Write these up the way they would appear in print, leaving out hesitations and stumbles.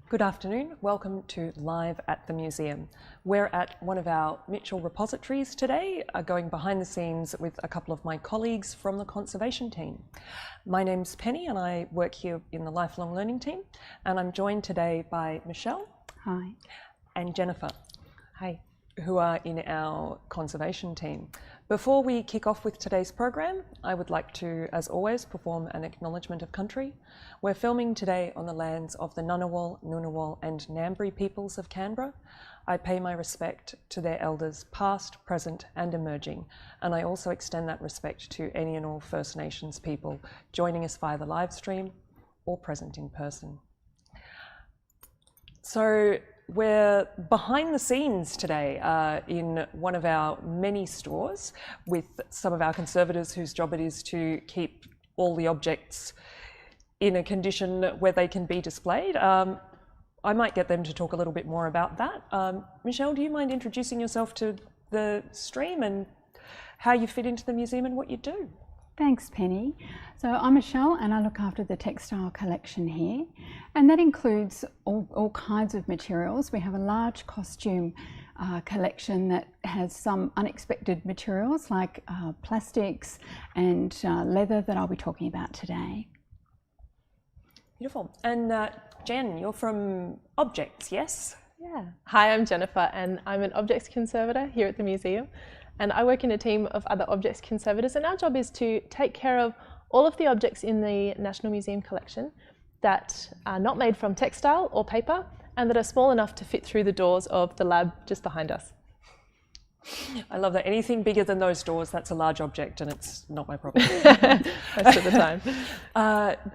Good afternoon, welcome to Live at the Museum. We're at one of our Mitchell repositories today, going behind the scenes with a couple of my colleagues from the conservation team. My name's Penny and I work here in the lifelong learning team, and I'm joined today by Michelle. Hi. And Jennifer. Hi. Who are in our conservation team. Before we kick off with today's program, I would like to, as always, perform an acknowledgement of country. We're filming today on the lands of the Ngunnawal, Ngunnawal and Ngambri peoples of Canberra. I pay my respect to their elders past, present and emerging, and I also extend that respect to any and all First Nations people joining us via the live stream or present in person. So we're behind the scenes today in one of our many stores with some of our conservators whose job it is to keep all the objects in a condition where they can be displayed. I might get them to talk a little bit more about that. Michelle, do you mind introducing yourself to the stream and how you fit into the museum and what you do? Thanks, Penny. So I'm Michelle and I look after the textile collection here, and that includes all kinds of materials. We have a large costume collection that has some unexpected materials like plastics and leather that I'll be talking about today. Beautiful. And Jen, you're from Objects, yes? Yeah. Hi, I'm Jennifer and I'm an objects conservator here at the museum. And I work in a team of other objects conservators, and our job is to take care of all of the objects in the National Museum collection that are not made from textile or paper and that are small enough to fit through the doors of the lab just behind us. I love that. Anything bigger than those doors, that's a large object and it's not my problem. Most of the time.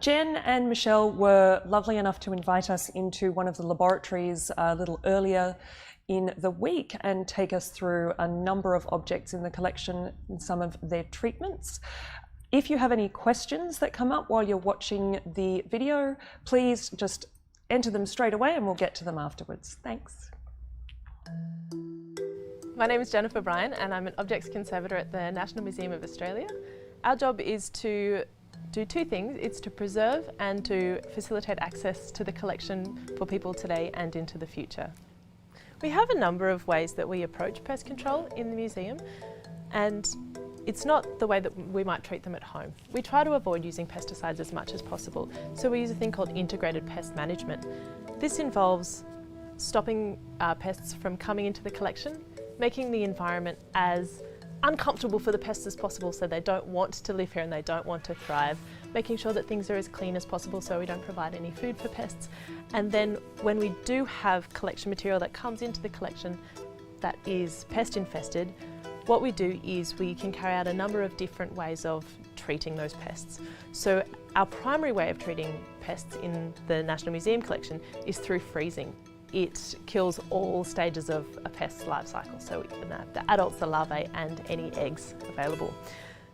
Jen and Michelle were lovely enough to invite us into one of the laboratories a little earlier in the week and take us through a number of objects in the collection and some of their treatments. If you have any questions that come up while you're watching the video, please just enter them straight away and we'll get to them afterwards. Thanks. My name is Jennifer Bryan and I'm an objects conservator at the National Museum of Australia. Our job is to do two things. It's to preserve and to facilitate access to the collection for people today and into the future. We have a number of ways that we approach pest control in the museum, and it's not the way that we might treat them at home. We try to avoid using pesticides as much as possible, so we use a thing called integrated pest management. This involves stopping pests from coming into the collection, making the environment as uncomfortable for the pests as possible so they don't want to live here and they don't want to thrive, making sure that things are as clean as possible so we don't provide any food for pests. And then when we do have collection material that comes into the collection that is pest infested, what we do is we can carry out a number of different ways of treating those pests. So our primary way of treating pests in the National Museum collection is through freezing. It kills all stages of a pest's life cycle, so the adults, the larvae and any eggs available.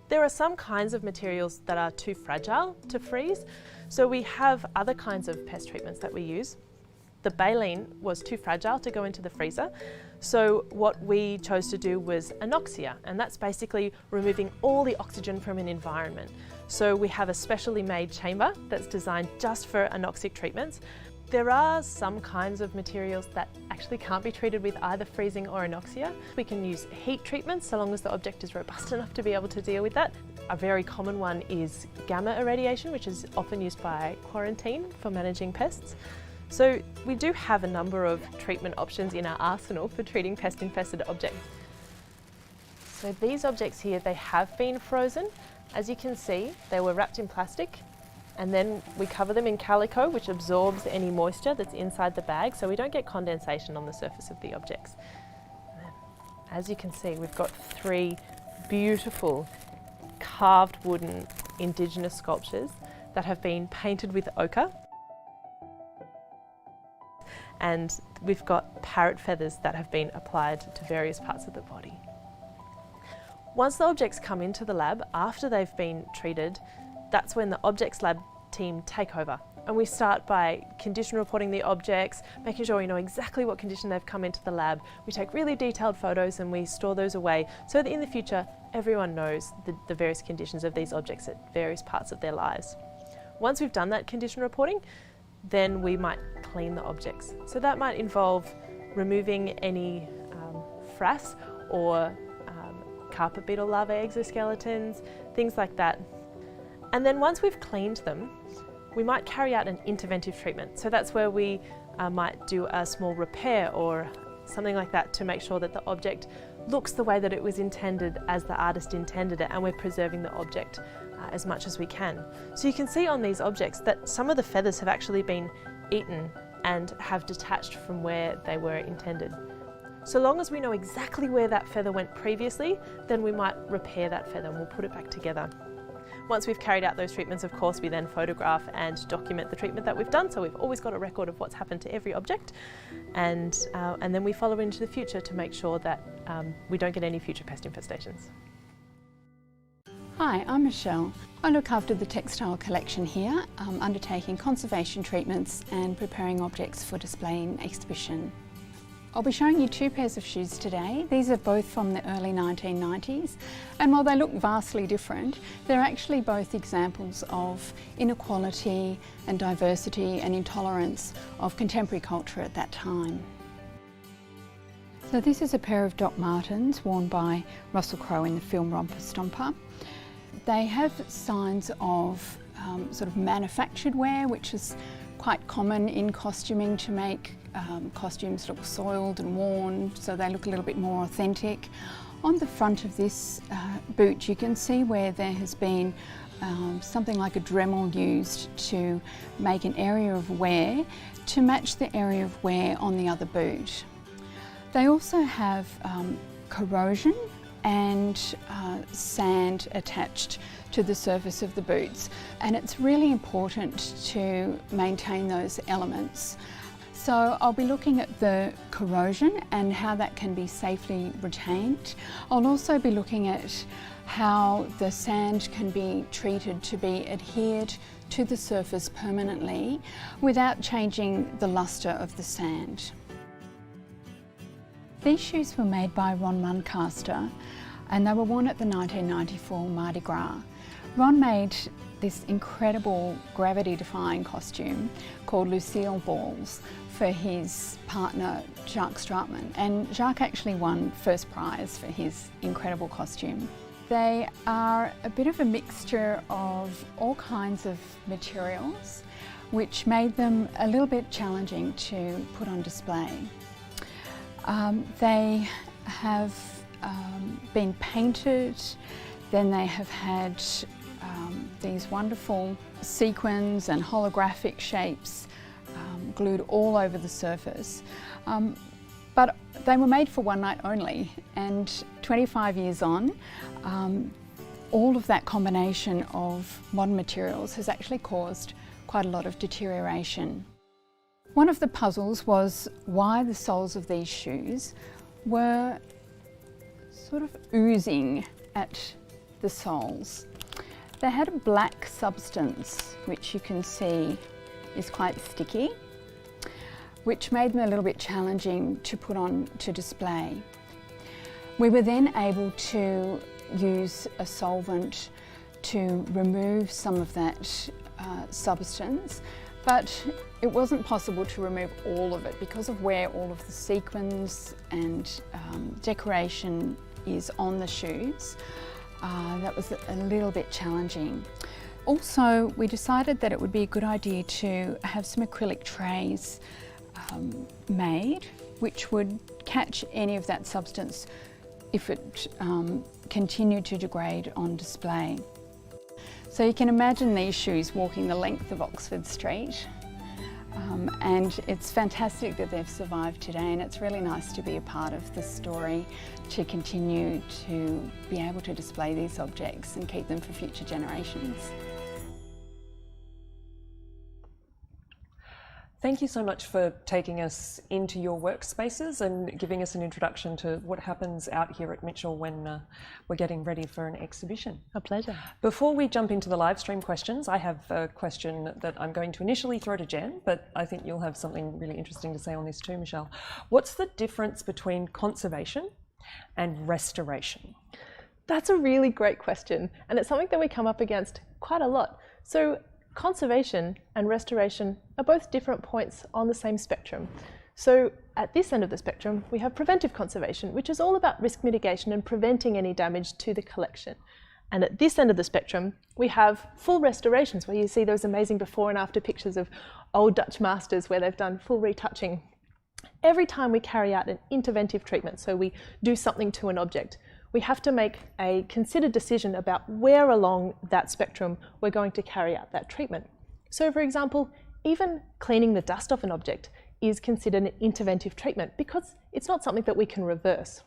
There are some kinds of materials that are too fragile to freeze, so we have other kinds of pest treatments that we use. The baleen was too fragile to go into the freezer, so what we chose to do was anoxia, and that's basically removing all the oxygen from an environment. So we have a specially made chamber that's designed just for anoxic treatments. There are some kinds of materials that actually can't be treated with either freezing or anoxia. We can use heat treatments so long as the object is robust enough to be able to deal with that. A very common one is gamma irradiation, which is often used by quarantine for managing pests. So we do have a number of treatment options in our arsenal for treating pest-infested objects. So these objects here, they have been frozen. As you can see, they were wrapped in plastic, and then we cover them in calico, which absorbs any moisture that's inside the bag, so we don't get condensation on the surface of the objects. As you can see, we've got three beautiful carved wooden Indigenous sculptures that have been painted with ochre. And we've got parrot feathers that have been applied to various parts of the body. Once the objects come into the lab, after they've been treated, that's when the objects lab team take over. And we start by condition reporting the objects, making sure we know exactly what condition they've come into the lab. We take really detailed photos and we store those away so that in the future everyone knows the various conditions of these objects at various parts of their lives. Once we've done that condition reporting, then we might clean the objects. So that might involve removing any frass or carpet beetle larvae exoskeletons, things like that. And then once we've cleaned them, we might carry out an interventive treatment. So that's where we might do a small repair or something like that to make sure that the object looks the way that it was intended as the artist intended it, and we're preserving the object as much as we can. So you can see on these objects that some of the feathers have actually been eaten and have detached from where they were intended. So long as we know exactly where that feather went previously, then we might repair that feather and we'll put it back together. Once we've carried out those treatments, of course, we then photograph and document the treatment that we've done, so we've always got a record of what's happened to every object, and then we follow into the future to make sure that we don't get any future pest infestations. Hi, I'm Michelle. I look after the textile collection here, undertaking conservation treatments and preparing objects for display in exhibition. I'll be showing you two pairs of shoes today. These are both from the early 1990s, and while they look vastly different, they're actually both examples of inequality and diversity and intolerance of contemporary culture at that time. So this is a pair of Doc Martens worn by Russell Crowe in the film Romper Stomper. They have signs of sort of manufactured wear, which is quite common in costuming to make costumes look soiled and worn, so they look a little bit more authentic. On the front of this boot you can see where there has been something like a Dremel used to make an area of wear to match the area of wear on the other boot. They also have corrosion and sand attached to the surface of the boots, and it's really important to maintain those elements. So I'll be looking at the corrosion and how that can be safely retained. I'll also be looking at how the sand can be treated to be adhered to the surface permanently without changing the lustre of the sand. These shoes were made by Ron Muncaster, and they were worn at the 1994 Mardi Gras. Ron made this incredible gravity-defying costume called Lucille Balls for his partner Jacques Stratman, and Jacques actually won first prize for his incredible costume. They are a bit of a mixture of all kinds of materials, which made them a little bit challenging to put on display. They have been painted, then they have had these wonderful sequins and holographic shapes glued all over the surface. But they were made for one night only, and 25 years on, all of that combination of modern materials has actually caused quite a lot of deterioration. One of the puzzles was why the soles of these shoes were sort of oozing at the soles. They had a black substance, which you can see is quite sticky, which made them a little bit challenging to put on to display. We were then able to use a solvent to remove some of that substance, but it wasn't possible to remove all of it because of where all of the sequins and decoration is on the shoes. That was a little bit challenging. Also, we decided that it would be a good idea to have some acrylic trays made, which would catch any of that substance if it continued to degrade on display. So you can imagine these shoes walking the length of Oxford Street, and it's fantastic that they've survived today, and it's really nice to be a part of the story, to continue to be able to display these objects and keep them for future generations. Thank you so much for taking us into your workspaces and giving us an introduction to what happens out here at Mitchell when we're getting ready for an exhibition. A pleasure. Before we jump into the live stream questions, I have a question that I'm going to initially throw to Jen, but I think you'll have something really interesting to say on this too, Michelle. What's the difference between conservation and restoration? That's a really great question, and it's something that we come up against quite a lot. So conservation and restoration are both different points on the same spectrum. So at this end of the spectrum, we have preventive conservation, which is all about risk mitigation and preventing any damage to the collection. And at this end of the spectrum, we have full restorations, where you see those amazing before and after pictures of old Dutch masters where they've done full retouching. Every time we carry out an interventive treatment, so we do something to an object, we have to make a considered decision about where along that spectrum we're going to carry out that treatment. So for example, even cleaning the dust off an object is considered an interventive treatment because it's not something that we can reverse.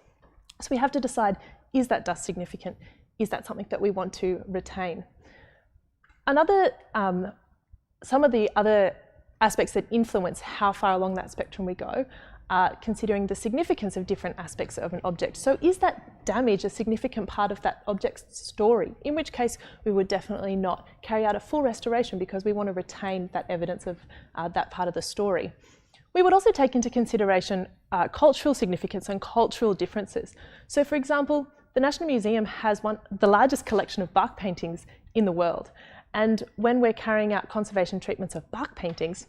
So we have to decide, is that dust significant? Is that something that we want to retain? Some of the other aspects that influence how far along that spectrum we go are considering the significance of different aspects of an object. So is that damage a significant part of that object's story? In which case we would definitely not carry out a full restoration because we want to retain that evidence of that part of the story. We would also take into consideration cultural significance and cultural differences. So for example, the National Museum has the largest collection of bark paintings in the world. And when we're carrying out conservation treatments of bark paintings,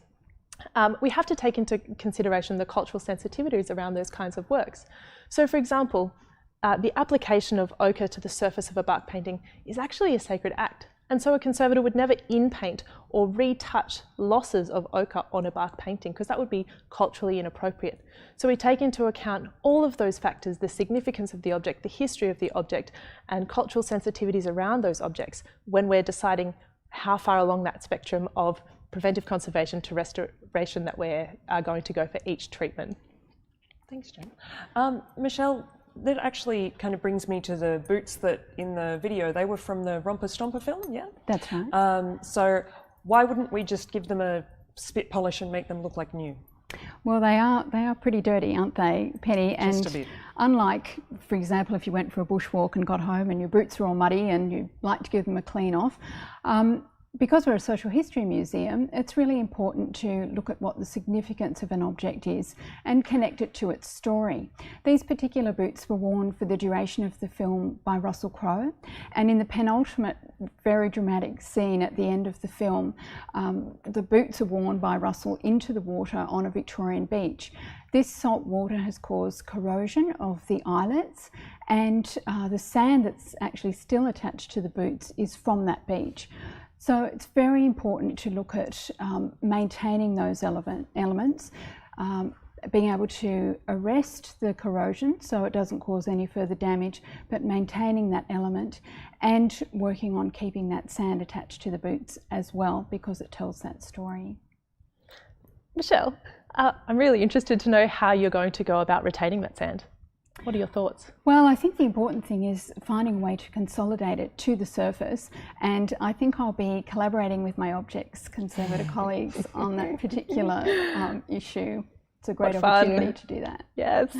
we have to take into consideration the cultural sensitivities around those kinds of works. So for example, the application of ochre to the surface of a bark painting is actually a sacred act. And so a conservator would never in-paint or retouch losses of ochre on a bark painting because that would be culturally inappropriate. So we take into account all of those factors, the significance of the object, the history of the object, and cultural sensitivities around those objects when we're deciding how far along that spectrum of preventive conservation to restoration that we're going to go for each treatment. Thanks, Jen. Michelle, that actually kind of brings me to the boots that in the video, they were from the Romper Stomper film, yeah? That's right. So why wouldn't we just give them a spit polish and make them look like new? Well, they are pretty dirty, aren't they, Penny? Just And a bit. unlike, for example, if you went for a bushwalk and got home and your boots were all muddy and you'd like to give them a clean off, because we're a social history museum, it's really important to look at what the significance of an object is and connect it to its story. These particular boots were worn for the duration of the film by Russell Crowe, and in the penultimate very dramatic scene at the end of the film, the boots are worn by Russell into the water on a Victorian beach. This salt water has caused corrosion of the eyelets, and the sand that's actually still attached to the boots is from that beach. So it's very important to look at maintaining those elements, being able to arrest the corrosion so it doesn't cause any further damage, but maintaining that element and working on keeping that sand attached to the boots as well because it tells that story. Michelle, I'm really interested to know how you're going to go about retaining that sand. What are your thoughts? Well, I think the important thing is finding a way to consolidate it to the surface, and I think I'll be collaborating with my objects conservator colleagues on that particular issue. It's a great opportunity to do that. Yes.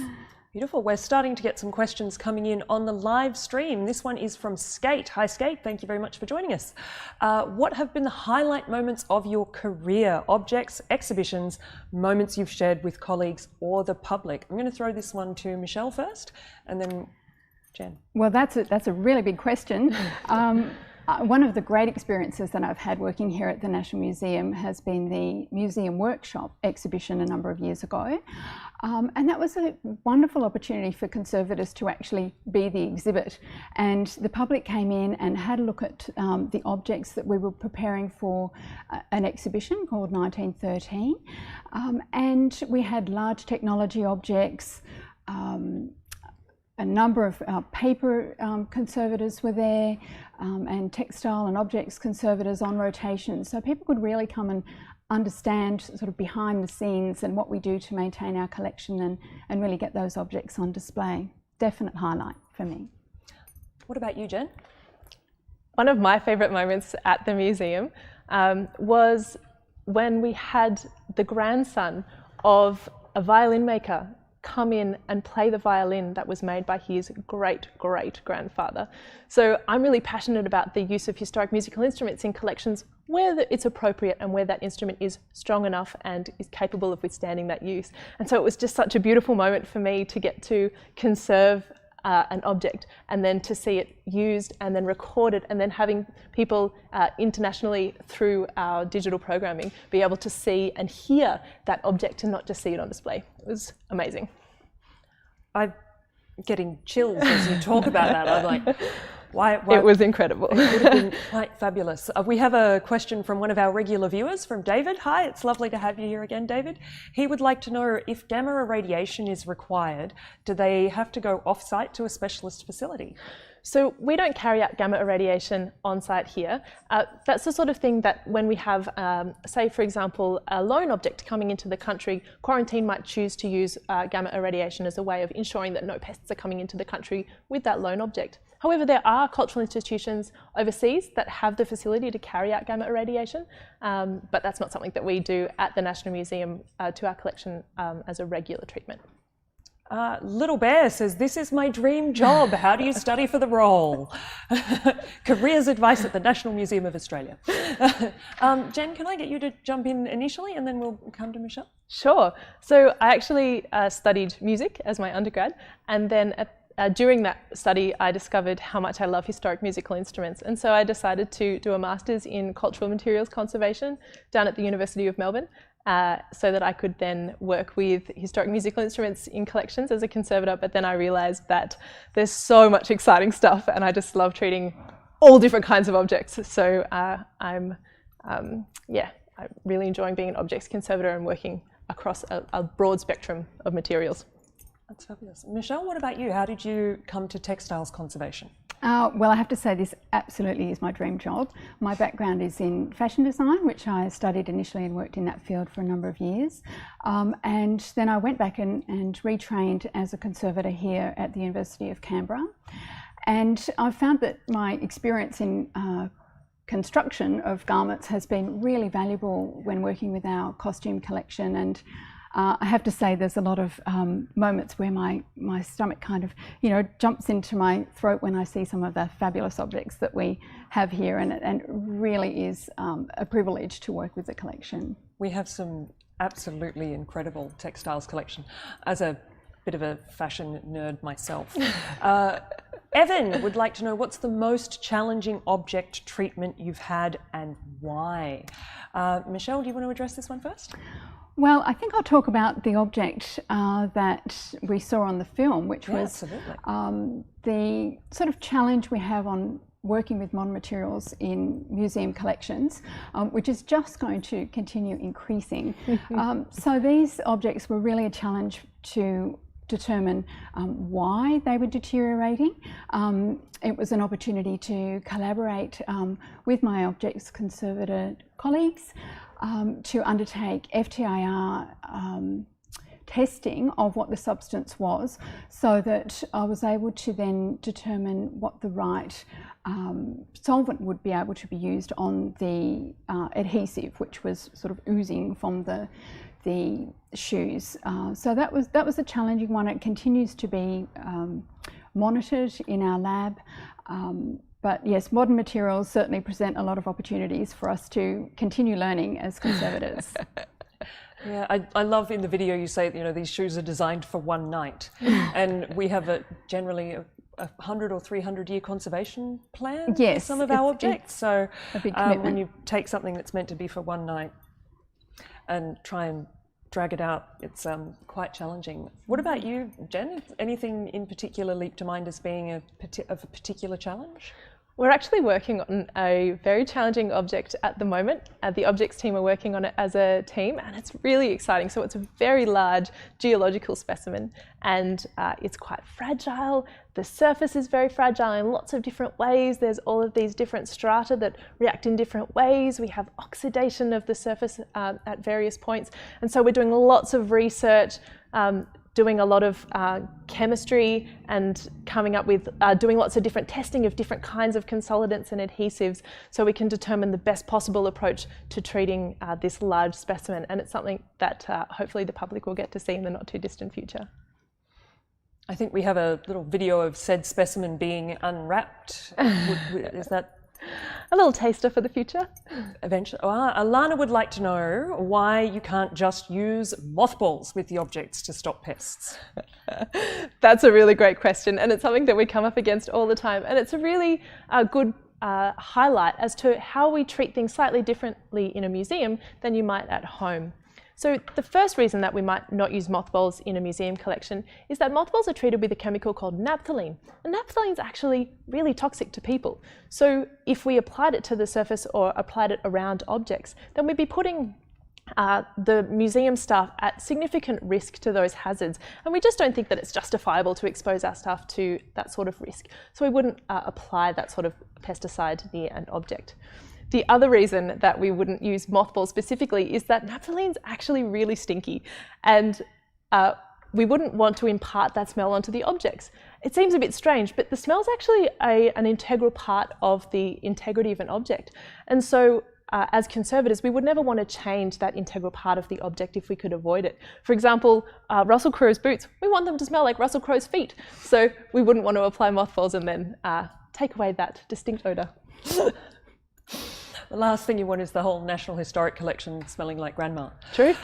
Beautiful. We're starting to get some questions coming in on the live stream. This one is from Skate. Hi, Skate. Thank you very much for joining us. What have been the highlight moments of your career? Objects, exhibitions, moments you've shared with colleagues or the public? I'm going to throw this one to Michelle first, and then Jen. Well, that's a really big question. One of the great experiences that I've had working here at the National Museum has been the Museum Workshop exhibition a number of years ago. And that was a wonderful opportunity for conservators to actually be the exhibit. And the public came in and had a look at the objects that we were preparing for an exhibition called 1913. And we had large technology objects, a number of paper conservators were there, and textile and objects conservators on rotation. So people could really come and understand sort of behind the scenes and what we do to maintain our collection and really get those objects on display. Definite highlight for me. What about you, Jen? One of my favourite moments at the museum was when we had the grandson of a violin maker come in and play the violin that was made by his great-great-grandfather. So I'm really passionate about the use of historic musical instruments in collections where it's appropriate and where that instrument is strong enough and is capable of withstanding that use. And so it was just such a beautiful moment for me to get to conserve an object, and then to see it used and then recorded, and then having people internationally through our digital programming be able to see and hear that object and not just see it on display. It was amazing. I'm getting chills as you talk about that. I'm like, why? It was incredible. It would have been quite fabulous. We have a question from one of our regular viewers, from David. Hi, it's lovely to have you here again, David. He would like to know, if gamma irradiation is required, do they have to go off-site to a specialist facility? So we don't carry out gamma irradiation on site here. That's the sort of thing that when we have, say for example, a lone object coming into the country, quarantine might choose to use gamma irradiation as a way of ensuring that no pests are coming into the country with that lone object. However, there are cultural institutions overseas that have the facility to carry out gamma irradiation, but that's not something that we do at the National Museum to our collection as a regular treatment. Little Bear says, this is my dream job. How do you study for the role? Careers advice at the National Museum of Australia. Jen, can I get you to jump in initially and then we'll come to Michelle? Sure. So I actually studied music as my undergrad, and then during that study I discovered how much I love historic musical instruments, and so I decided to do a master's in cultural materials conservation down at the University of Melbourne. So that I could then work with historic musical instruments in collections as a conservator, but then I realised that there's so much exciting stuff and I just love treating all different kinds of objects. So I'm really enjoying being an objects conservator and working across a broad spectrum of materials. That's fabulous. Michelle, what about you? How did you come to textiles conservation? Well, I have to say this absolutely is my dream job. My background is in fashion design, which I studied initially and worked in that field for a number of years. And then I went back and retrained as a conservator here at the University of Canberra. And I found that my experience in construction of garments has been really valuable when working with our costume collection. And I have to say there's a lot of moments where my stomach kind of, jumps into my throat when I see some of the fabulous objects that we have here, and it really is a privilege to work with the collection. We have some absolutely incredible textiles collection. As a bit of a fashion nerd myself, Evan would like to know, what's the most challenging object treatment you've had and why? Michelle, do you want to address this one first? Well, I think I'll talk about the object that we saw on the film, which was the sort of challenge we have on working with modern materials in museum collections, which is just going to continue increasing. So these objects were really a challenge to determine why they were deteriorating. It was an opportunity to collaborate with my objects conservator colleagues to undertake FTIR testing of what the substance was, so that I was able to then determine what the right solvent would be able to be used on the adhesive, which was sort of oozing from the shoes. So that was a challenging one. It continues to be monitored in our lab. But yes, modern materials certainly present a lot of opportunities for us to continue learning as conservators. Yeah, I love in the video you say, these shoes are designed for one night. And we have generally a 100 or 300 year conservation plan for some of our objects. So a big commitment. When you take something that's meant to be for one night and try and drag it out, it's quite challenging. What about you, Jen? Anything in particular leap to mind as being of a particular challenge? We're actually working on a very challenging object at the moment. The objects team are working on it as a team, and it's really exciting. So it's a very large geological specimen, and it's quite fragile. The surface is very fragile in lots of different ways. There's all of these different strata that react in different ways. We have oxidation of the surface at various points. And so we're doing lots of research, doing a lot of chemistry, and coming up with doing lots of different testing of different kinds of consolidants and adhesives, so we can determine the best possible approach to treating this large specimen. And it's something that hopefully the public will get to see in the not too distant future. I think we have a little video of said specimen being unwrapped. Is that A little taster for the future. Eventually, Alana would like to know why you can't just use mothballs with the objects to stop pests. That's a really great question, and it's something that we come up against all the time, and it's a really good highlight as to how we treat things slightly differently in a museum than you might at home. So the first reason that we might not use mothballs in a museum collection is that mothballs are treated with a chemical called naphthalene. And naphthalene is actually really toxic to people. So if we applied it to the surface or applied it around objects, then we'd be putting the museum staff at significant risk to those hazards. And we just don't think that it's justifiable to expose our staff to that sort of risk. So we wouldn't apply that sort of pesticide near an object. The other reason that we wouldn't use mothballs specifically is that naphthalene's actually really stinky, and we wouldn't want to impart that smell onto the objects. It seems a bit strange, but the smell's actually an integral part of the integrity of an object. And so as conservators, we would never want to change that integral part of the object if we could avoid it. For example, Russell Crowe's boots, we want them to smell like Russell Crowe's feet. So we wouldn't want to apply mothballs and then take away that distinct odour. The last thing you want is the whole National Historic Collection smelling like grandma. True.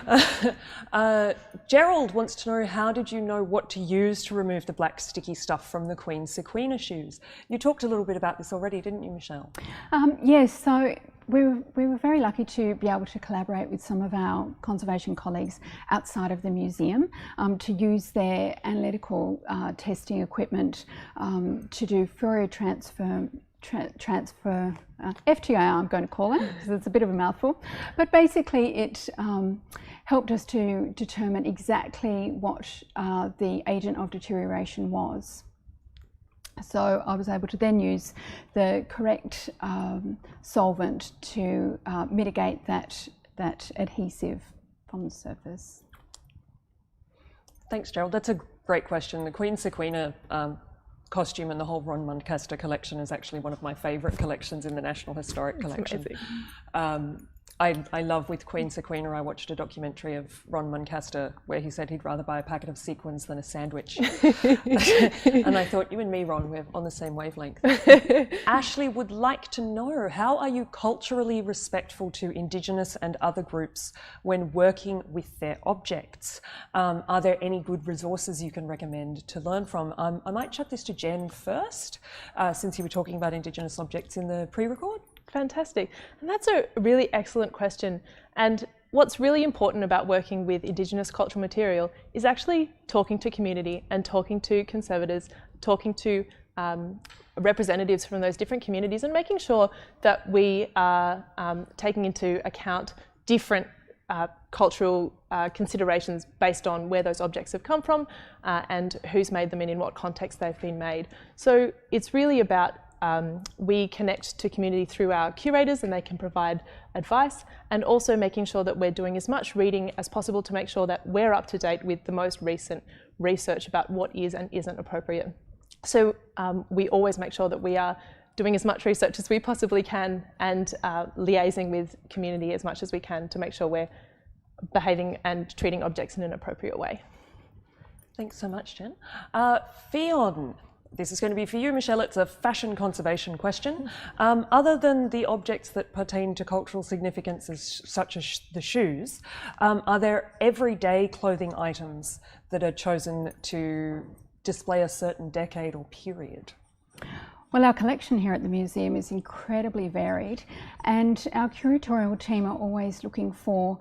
Gerald wants to know, how did you know what to use to remove the black sticky stuff from the Queen Sequina shoes? You talked a little bit about this already, didn't you, Michelle? Yes, so we were very lucky to be able to collaborate with some of our conservation colleagues outside of the museum to use their analytical testing equipment to do Fourier transfer, FTIR I'm going to call it, because it's a bit of a mouthful. But basically it helped us to determine exactly what the agent of deterioration was. So I was able to then use the correct solvent to mitigate that adhesive from the surface. Thanks, Gerald. That's a great question. The Queen Sequina costume and the whole Ron Muncaster collection is actually one of my favourite collections in the National Historic Collection. I love with Queen Sequina, I watched a documentary of Ron Muncaster where he said he'd rather buy a packet of sequins than a sandwich. And I thought, you and me, Ron, we're on the same wavelength. Ashley would like to know, how are you culturally respectful to Indigenous and other groups when working with their objects? Are there any good resources you can recommend to learn from? I might chuck this to Jen first, since you were talking about Indigenous objects in the pre-record. Fantastic. And that's a really excellent question. And what's really important about working with Indigenous cultural material is actually talking to community and talking to conservators, talking to representatives from those different communities, and making sure that we are taking into account different cultural considerations based on where those objects have come from and who's made them and in what context they've been made. So it's really about we connect to community through our curators and they can provide advice, and also making sure that we're doing as much reading as possible to make sure that we're up to date with the most recent research about what is and isn't appropriate. So we always make sure that we are doing as much research as we possibly can and liaising with community as much as we can to make sure we're behaving and treating objects in an appropriate way. Thanks so much, Jen. Fionn. This is going to be for you, Michelle. It's a fashion conservation question. Other than the objects that pertain to cultural significance, such as the shoes, are there everyday clothing items that are chosen to display a certain decade or period? Well, our collection here at the museum is incredibly varied, and our curatorial team are always looking for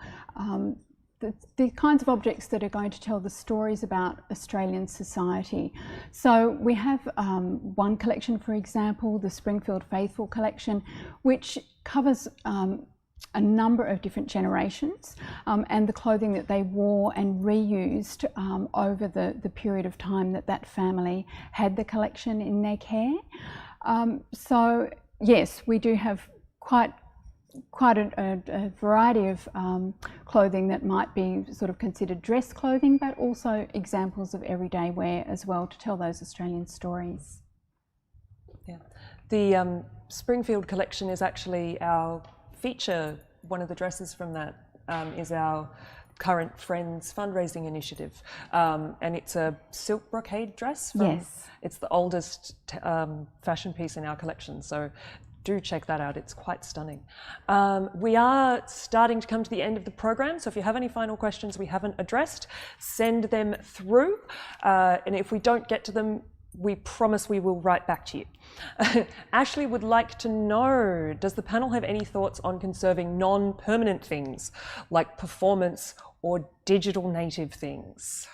the kinds of objects that are going to tell the stories about Australian society. So we have one collection, for example, the Springfield Faithful collection, which covers a number of different generations and the clothing that they wore and reused over the period of time that that family had the collection in their care. So yes, we do have quite a variety of clothing that might be sort of considered dress clothing, but also examples of everyday wear as well to tell those Australian stories. Yeah, the Springfield collection is actually our feature. One of the dresses from that is our Current Friends fundraising initiative, and it's a silk brocade dress. Yes. It's the oldest fashion piece in our collection, so do check that out, it's quite stunning. We are starting to come to the end of the program, so if you have any final questions we haven't addressed, send them through, and if we don't get to them, we promise we will write back to you. Ashley would like to know, does the panel have any thoughts on conserving non-permanent things like performance or digital native things?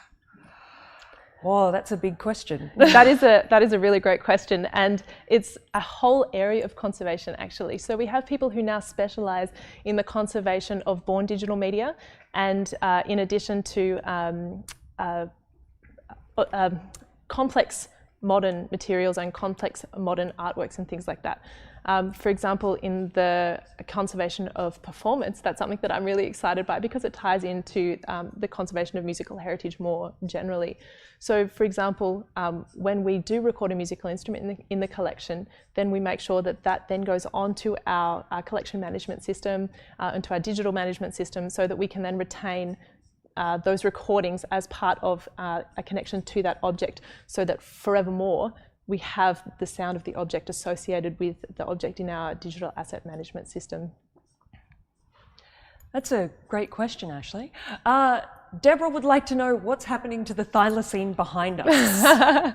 Oh, that's a big question. That is a really great question, and it's a whole area of conservation actually. So we have people who now specialise in the conservation of born digital media, and in addition to complex modern materials and complex modern artworks and things like that. For example, in the conservation of performance, that's something that I'm really excited by because it ties into the conservation of musical heritage more generally. So for example, when we do record a musical instrument in the collection, then we make sure that that then goes onto our collection management system, into our digital management system, so that we can then retain those recordings as part of a connection to that object, so that forevermore we have the sound of the object associated with the object in our digital asset management system. That's a great question, Ashley. Deborah would like to know what's happening to the thylacine behind us.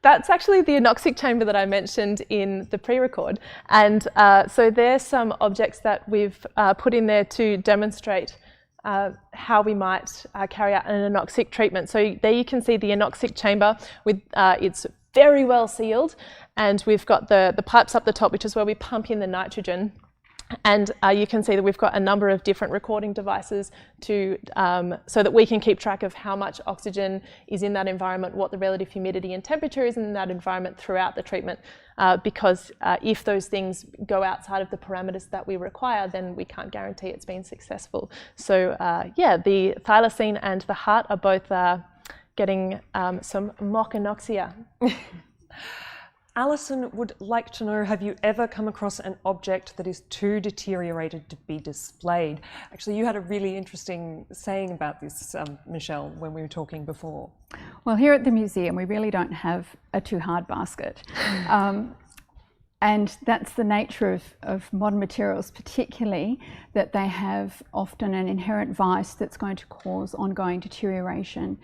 That's actually the anoxic chamber that I mentioned in the pre-record. And so there's some objects that we've put in there to demonstrate how we might carry out an anoxic treatment. So there you can see the anoxic chamber with it's very well sealed, and we've got the pipes up the top, which is where we pump in the nitrogen. And you can see that we've got a number of different recording devices to so that we can keep track of how much oxygen is in that environment, what the relative humidity and temperature is in that environment throughout the treatment. Because if those things go outside of the parameters that we require, then we can't guarantee it's been successful. So yeah, the thylacine and the heart are both getting some mock anoxia. Alison would like to know, have you ever come across an object that is too deteriorated to be displayed? Actually, you had a really interesting saying about this, Michelle, when we were talking before. Well, here at the museum, we really don't have a too hard basket. And that's the nature of modern materials, particularly that they have often an inherent vice that's going to cause ongoing deterioration.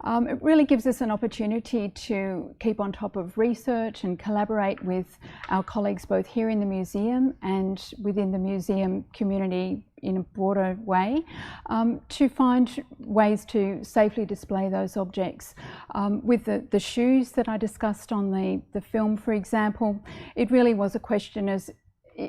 It really gives us an opportunity to keep on top of research and collaborate with our colleagues both here in the museum and within the museum community in a broader way, to find ways to safely display those objects. With the shoes that I discussed on the film, for example, it really was a question as,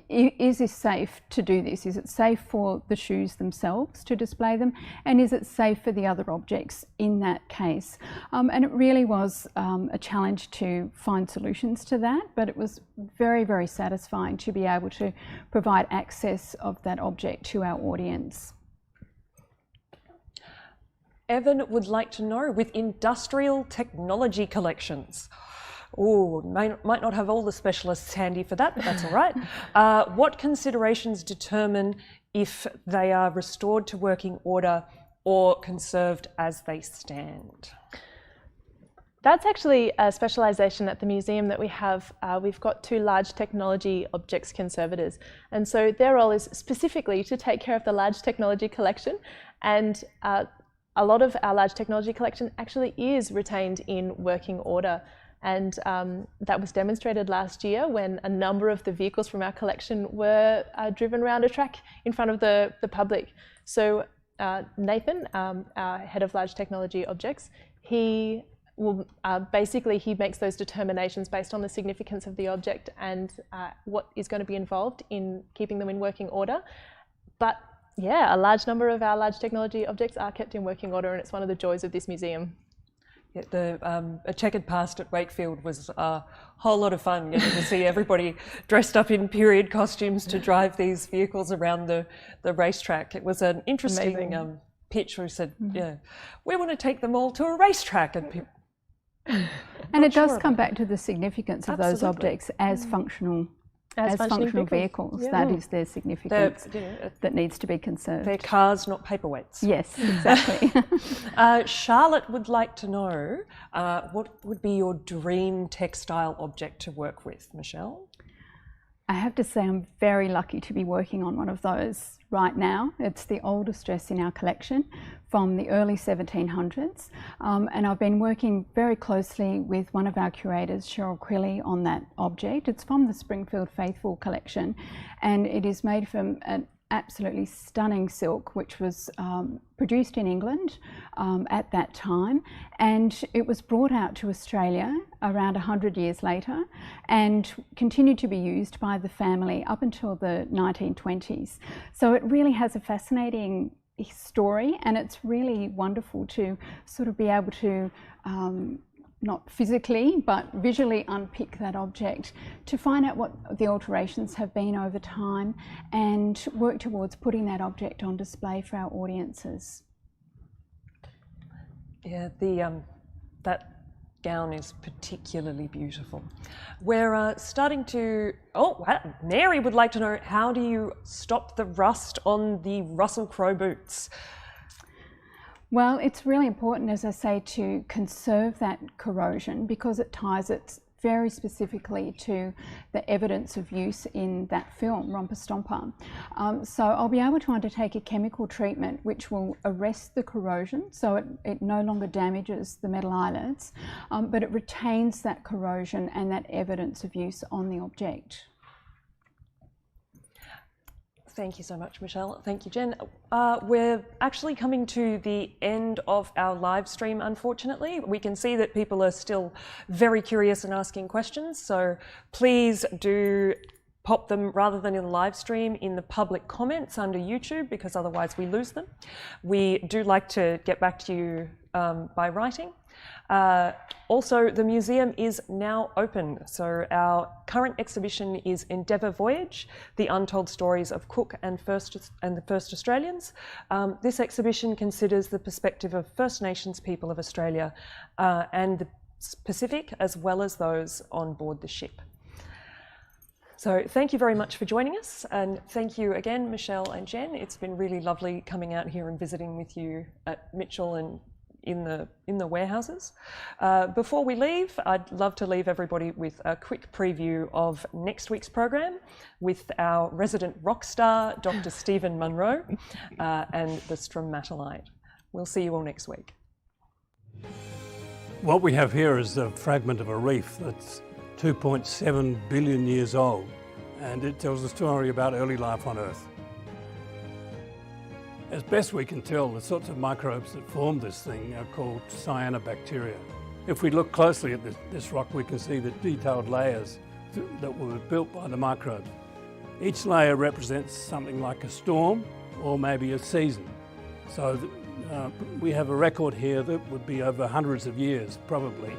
is this safe to do this? Is it safe for the shoes themselves to display them? And is it safe for the other objects in that case? And it really was a challenge to find solutions to that, but it was very, very satisfying to be able to provide access of that object to our audience. Evan would like to know, with industrial technology collections, oh, might not have all the specialists handy for that, but that's all right. What considerations determine if they are restored to working order or conserved as they stand? That's actually a specialisation at the museum that we have. We've got 2 large technology objects conservators, and so their role is specifically to take care of the large technology collection, and a lot of our large technology collection actually is retained in working order. And that was demonstrated last year when a number of the vehicles from our collection were driven around a track in front of the public. So Nathan, our head of large technology objects, he will basically he makes those determinations based on the significance of the object and what is going to be involved in keeping them in working order. But yeah, a large number of our large technology objects are kept in working order, and it's one of the joys of this museum. Yeah, a checkered past at Wakefield was a whole lot of fun, getting to see everybody dressed up in period costumes to drive these vehicles around the racetrack. It was an interesting pitch where we said, yeah, we want to take them all to a racetrack. And it does come back to the significance of those objects as functional vehicles. Yeah. That is their significance that needs to be conserved. They're cars, not paperweights. Yes, exactly. Charlotte would like to know, what would be your dream textile object to work with, Michelle? I have to say I'm very lucky to be working on one of those right now. It's the oldest dress in our collection from the early 1700s, and I've been working very closely with one of our curators, Cheryl Crilly, on that object. It's from the Springfield Faithful collection, and it is made from an absolutely stunning silk which was produced in England at that time, and it was brought out to Australia around 100 years later and continued to be used by the family up until the 1920s. So it really has a fascinating story, and it's really wonderful to sort of be able to not physically but visually unpick that object to find out what the alterations have been over time and work towards putting that object on display for our audiences. Yeah, that gown is particularly beautiful. We're starting to, Mary would like to know, how do you stop the rust on the Russell Crowe boots? Well, it's really important, as I say, to conserve that corrosion because it ties it very specifically to the evidence of use in that film, Romper Stomper. So I'll be able to undertake a chemical treatment which will arrest the corrosion, so it no longer damages the metal eyelets, but it retains that corrosion and that evidence of use on the object. Thank you so much, Michelle. Thank you, Jen. We're actually coming to the end of our live stream, unfortunately. We can see that people are still very curious and asking questions, so please do pop them, rather than in the live stream, in the public comments under YouTube, because otherwise we lose them. We do like to get back to you by writing. Also, the museum is now open, so our current exhibition is Endeavour Voyage, The Untold Stories of Cook and the First Australians. This exhibition considers the perspective of First Nations people of Australia and the Pacific, as well as those on board the ship. So thank you very much for joining us, and thank you again, Michelle and Jen. It's been really lovely coming out here and visiting with you at Mitchell and in the warehouses. Before we leave, I'd love to leave everybody with a quick preview of next week's program with our resident rock star, Dr. Stephen Munro, and the stromatolite. We'll see you all next week. What we have here is a fragment of a reef that's 2.7 billion years old, and it tells a story about early life on Earth. As best we can tell, the sorts of microbes that form this thing are called cyanobacteria. If we look closely at this rock, we can see the detailed layers that were built by the microbes. Each layer represents something like a storm or maybe a season. So we have a record here that would be over hundreds of years, probably.